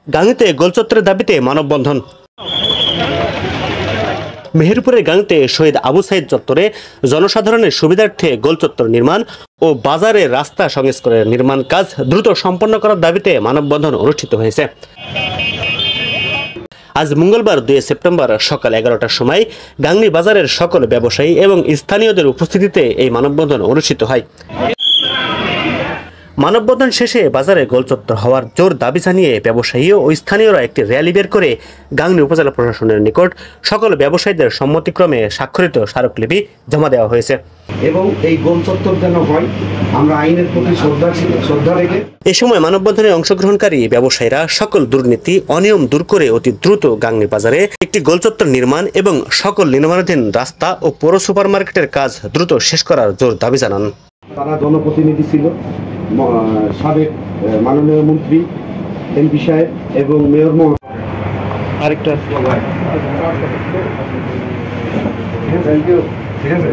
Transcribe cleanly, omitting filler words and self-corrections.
গাংনীতে গোলচত্বরের দাবিতে মানববন্ধন। মেহেরপুরের গাংনীতে শহীদ আবু সাইদ চত্বরে জনসাধারণের সুবিধার্থে গোলচত্বর নির্মাণ ও বাজারে রাস্তা সংস্কারের নির্মাণ কাজ দ্রুত সম্পন্ন করার দাবিতে মানববন্ধন অনুষ্ঠিত হয়েছে। আজ মঙ্গলবার 2 সেপ্টেম্বর সকাল 11টার সময় গাংনী বাজারের সকল ব্যবসায়ী এবং স্থানীয়দের উপস্থিতিতে এই মানববন্ধন অনুষ্ঠিত হয়। মানববন্ধন শেষে বাজারে গোলচত্বর হওয়ার জোর দাবি জানিয়ে ব্যবসায়ী ও স্থানীয়রা একটি র্যালি বের করে গাংনী উপজেলা প্রশাসনের নিকট সকল ব্যবসায়ীদের সম্মতিক্রমে স্বাক্ষরিত স্মারকলিপি জমা দেওয়া হয়েছে এবং এই গোলচত্বর যেন হয়, আমরা আইনের প্রতি শ্রদ্ধা রেখে। এ সময় মানববন্ধনে অংশগ্রহণকারী ব্যবসায়ীরা সকল দুর্নীতি অনিয়ম দূর করে অতি দ্রুত গাংনী বাজারে একটি গোলচত্বর নির্মাণ এবং সকল নির্মাণাধীন রাস্তা ও পৌর সুপারমার্কেটের কাজ দ্রুত শেষ করার জোর দাবি জানান। তারা জনপ্রতিনিধি ছিল, সাবেক মাননীয় মন্ত্রী এমপি সাহেব এবং মেয়র আরেকটা ঠিক আছে।